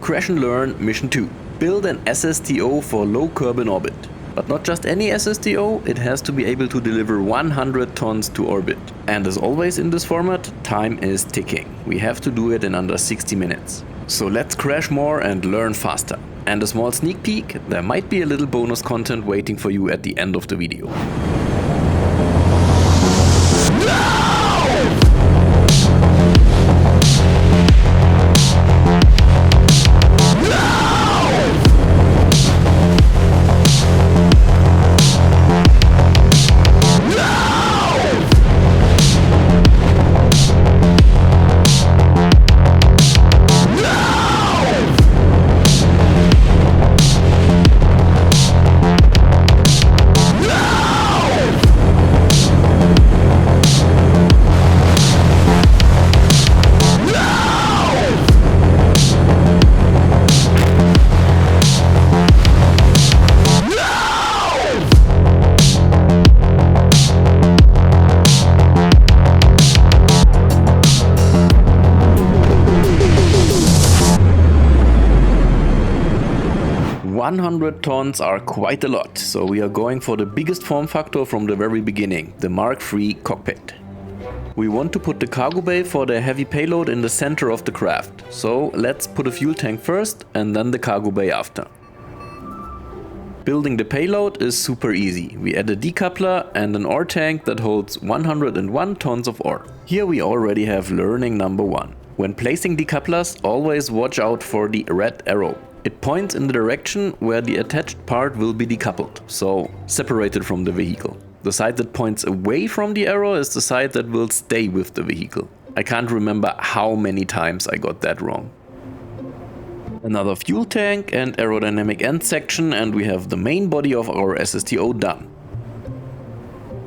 Crash and Learn Mission 2. Build an SSTO for Low Kerbin Orbit. But not just any SSTO, it has to be able to deliver 100 tons to orbit. And as always in this format, time is ticking. We have to do it in under 60 minutes. So let's crash more and learn faster. And a small sneak peek, there might be a little bonus content waiting for you at the end of the video. "100 tons are quite a lot, so we are going for the biggest form factor from the very beginning, the Mark III cockpit. We want to put the cargo bay for the heavy payload in the center of the craft, so let's put a fuel tank first and then the cargo bay after. Building the payload is super easy. We add a decoupler and an ore tank that holds 101 tons of ore. Here we already have learning number 1. When placing decouplers, always watch out for the red arrow. It points in the direction where the attached part will be decoupled, so separated from the vehicle. The side that points away from the arrow is the side that will stay with the vehicle. I can't remember how many times I got that wrong. Another fuel tank and aerodynamic end section, and we have the main body of our SSTO done.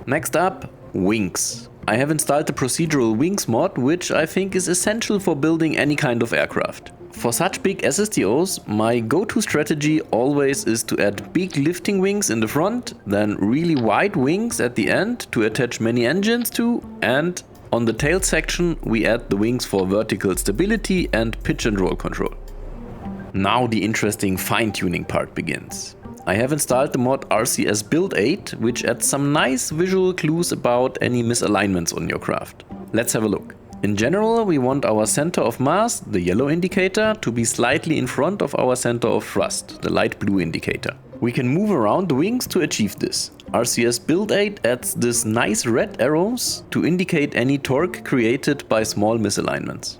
Next up, wings. I have installed the procedural wings mod, which I think is essential for building any kind of aircraft. For such big SSTOs, my go-to strategy always is to add big lifting wings in the front, then really wide wings at the end to attach many engines to, and on the tail section we add the wings for vertical stability and pitch and roll control. Now the interesting fine-tuning part begins. I have installed the mod RCS Build 8, which adds some nice visual clues about any misalignments on your craft. Let's have a look. In general, we want our center of mass, the yellow indicator, to be slightly in front of our center of thrust, the light blue indicator. We can move around the wings to achieve this. RCS Build 8 adds this nice red arrows to indicate any torque created by small misalignments.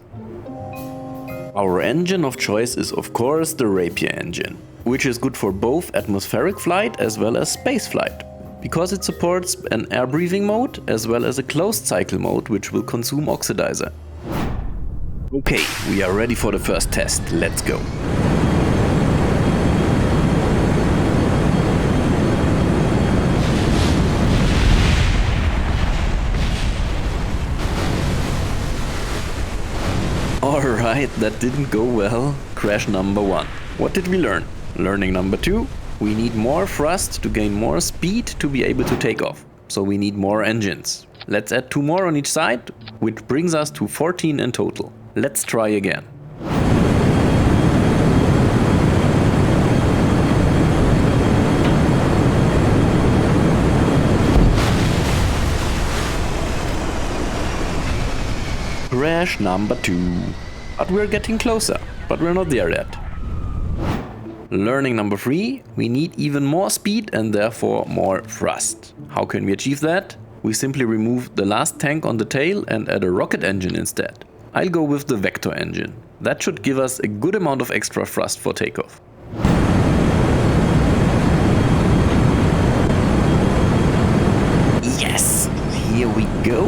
Our engine of choice is of course the Rapier engine, which is good for both atmospheric flight as well as space flight, because it supports an air breathing mode as well as a closed cycle mode, which will consume oxidizer. Okay, we are ready for the first test. Let's go. Alright, that didn't go well. Crash number 1. What did we learn? Learning number 2. We need more thrust to gain more speed to be able to take off. So we need more engines. Let's add 2 more on each side, which brings us to 14 in total. Let's try again. Crash number 2. But we're getting closer, but we're not there yet. Learning number 3, we need even more speed and therefore more thrust. How can we achieve that? We simply remove the last tank on the tail and add a rocket engine instead. I'll go with the Vector engine. That should give us a good amount of extra thrust for takeoff. Yes! Here we go!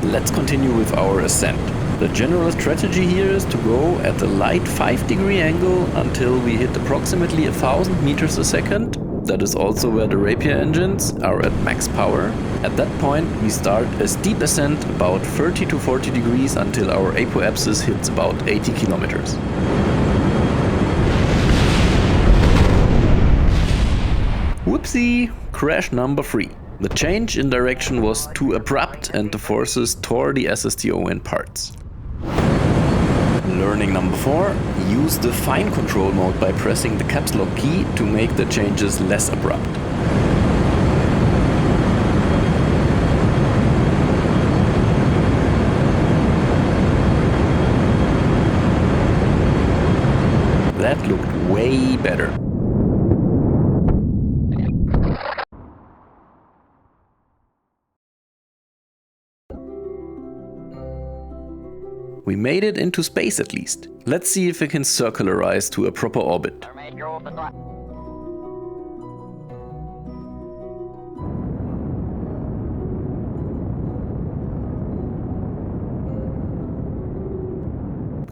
Let's continue with our ascent. The general strategy here is to go at a light 5-degree angle until we hit approximately 1000 meters a second. That is also where the Rapier engines are at max power. At that point we start a steep ascent about 30 to 40 degrees until our apoapsis hits about 80 kilometers. Whoopsie! Crash number 3. The change in direction was too abrupt and the forces tore the SSTO in parts. Learning number 4, use the fine control mode by pressing the caps lock key to make the changes less abrupt. That looked way better. We made it into space at least. Let's see if we can circularize to a proper orbit.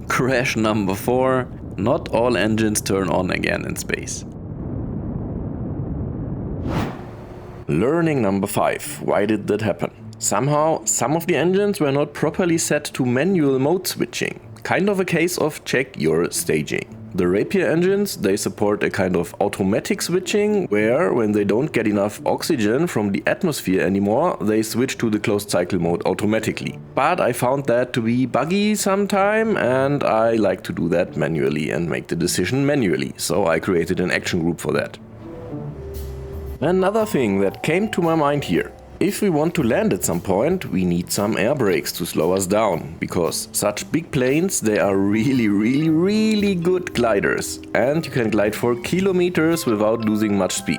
Crash number 4. Not all engines turn on again in space. Learning number 5. Why did that happen? Somehow, some of the engines were not properly set to manual mode switching. Kind of a case of check your staging. The Rapier engines, they support a kind of automatic switching, where when they don't get enough oxygen from the atmosphere anymore, they switch to the closed cycle mode automatically. But I found that to be buggy sometime, and I like to do that manually and make the decision manually, so I created an action group for that. Another thing that came to my mind here. If we want to land at some point, we need some air brakes to slow us down, because such big planes, they are really good gliders, and you can glide for kilometers without losing much speed.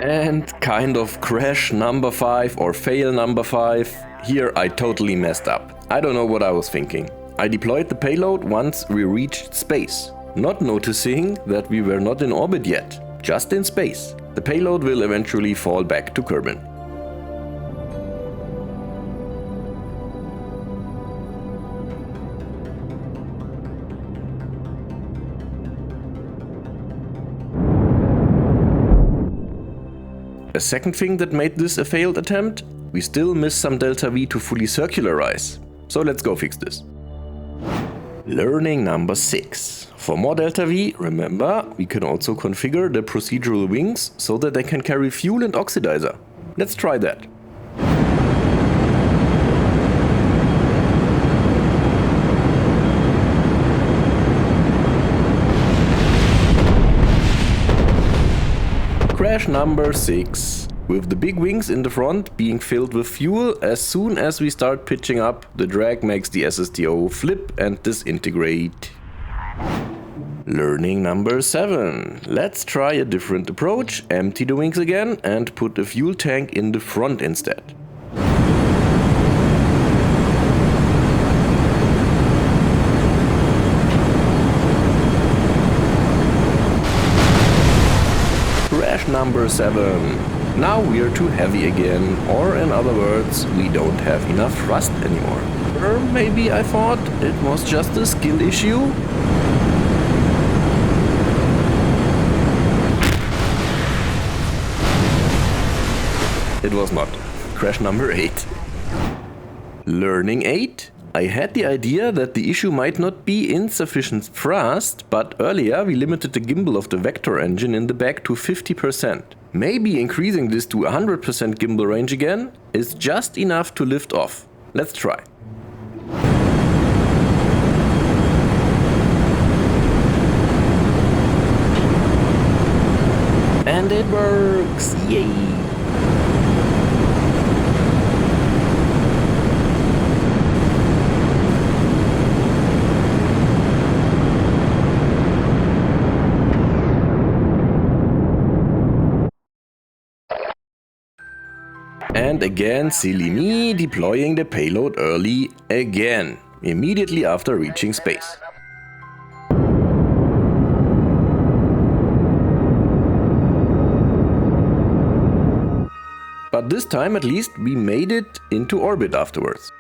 And kind of crash number 5 or fail number 5. Here I totally messed up. I don't know what I was thinking. I deployed the payload once we reached space, not noticing that we were not in orbit yet, just in space. The payload will eventually fall back to Kerbin. A second thing that made this a failed attempt, we still miss some delta V to fully circularize. So let's go fix this. Learning number 6. For more delta V, remember, we can also configure the procedural wings so that they can carry fuel and oxidizer. Let's try that. Crash number 6. With the big wings in the front being filled with fuel, as soon as we start pitching up, the drag makes the SSTO flip and disintegrate. Learning number 7. Let's try a different approach, empty the wings again and put a fuel tank in the front instead. Crash number 7. Now we are too heavy again, or in other words, we don't have enough thrust anymore. Or maybe I thought it was just a skill issue? It was not. Crash number 8. Learning 8. I had the idea that the issue might not be insufficient thrust, but earlier we limited the gimbal of the Vector engine in the back to 50%. Maybe increasing this to 100% gimbal range again is just enough to lift off. Let's try. And it works! Yay! And again, silly me, deploying the payload early again, immediately after reaching space. But this time at least we made it into orbit afterwards.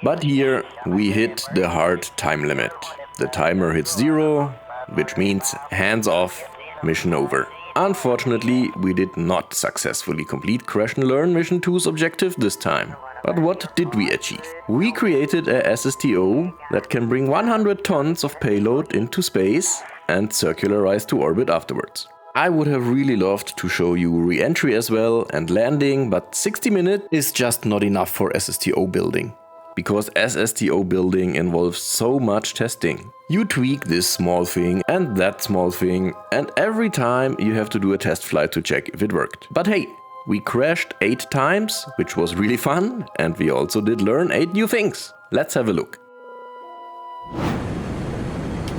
But here we hit the hard time limit. The timer hits 0, which means hands off, mission over. Unfortunately, we did not successfully complete Crash and Learn Mission 2's objective this time. But what did we achieve? We created a SSTO that can bring 100 tons of payload into space and circularize to orbit afterwards. I would have really loved to show you re-entry as well and landing, but 60 minutes is just not enough for SSTO building. Because SSTO building involves so much testing. You tweak this small thing and that small thing, and every time you have to do a test flight to check if it worked. But hey, we crashed 8 times, which was really fun, and we also did learn 8 new things. Let's have a look.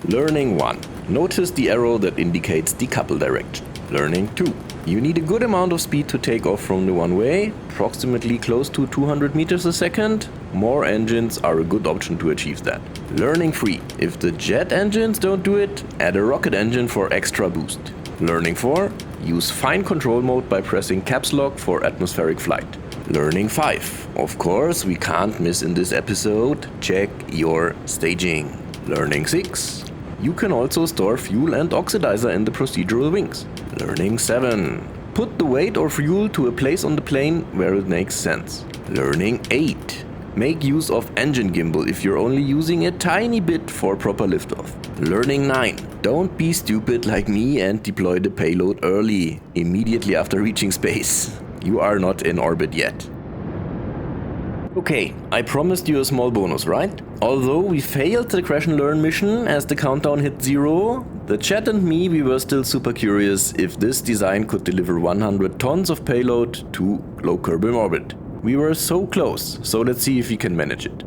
Learning 1. Notice the arrow that indicates decouple direction. Learning 2. You need a good amount of speed to take off from the one-way, approximately close to 200 meters a second. More engines are a good option to achieve that. Learning 3. If the jet engines don't do it, add a rocket engine for extra boost. Learning 4. Use fine control mode by pressing caps lock for atmospheric flight. Learning 5. Of course, we can't miss in this episode, check your staging. Learning 6. You can also store fuel and oxidizer in the procedural wings. Learning 7. Put the weight or fuel to a place on the plane where it makes sense. Learning 8. Make use of engine gimbal if you're only using a tiny bit for proper liftoff. Learning 9. Don't be stupid like me and deploy the payload early, immediately after reaching space. You are not in orbit yet. Okay, I promised you a small bonus, right? Although we failed the Crash and Learn mission as the countdown hit 0, the chat and me, we were still super curious if this design could deliver 100 tons of payload to Low Kerbin Orbit. We were so close, so let's see if we can manage it.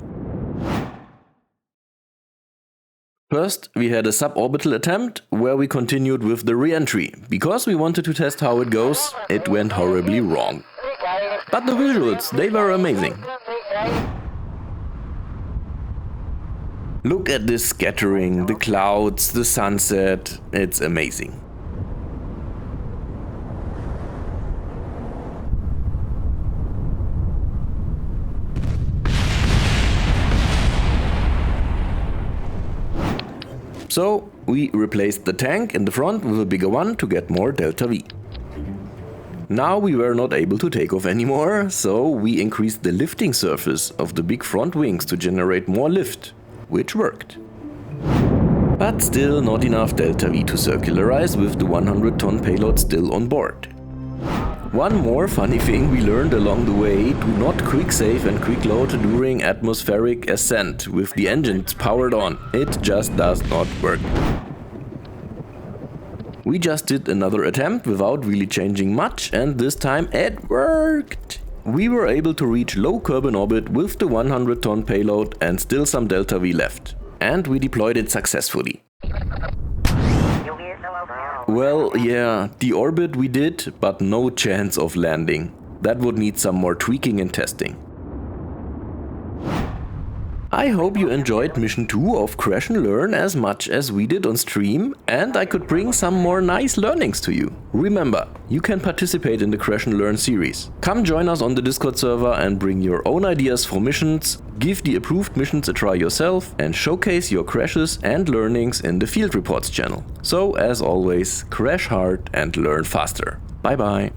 First, we had a suborbital attempt where we continued with the re-entry. Because we wanted to test how it goes, it went horribly wrong. But the visuals, they were amazing. Look at this scattering, the clouds, the sunset, it's amazing. So we replaced the tank in the front with a bigger one to get more delta V. Now we were not able to take off anymore, so we increased the lifting surface of the big front wings to generate more lift, which worked. But still not enough delta V to circularize with the 100-ton payload still on board. One more funny thing we learned along the way: do not quick save and quick load during atmospheric ascent with the engines powered on. It just does not work. We just did another attempt without really changing much, and this time it worked! We were able to reach Low Kerbin Orbit with the 100-ton payload and still some delta V left. And we deployed it successfully. Well, yeah, the orbit we did, but no chance of landing. That would need some more tweaking and testing. I hope you enjoyed Mission 2 of Crash and Learn as much as we did on stream, and I could bring some more nice learnings to you. Remember, you can participate in the Crash and Learn series. Come join us on the Discord server and bring your own ideas for missions, give the approved missions a try yourself, and showcase your crashes and learnings in the Field Reports channel. So, as always, crash hard and learn faster. Bye bye.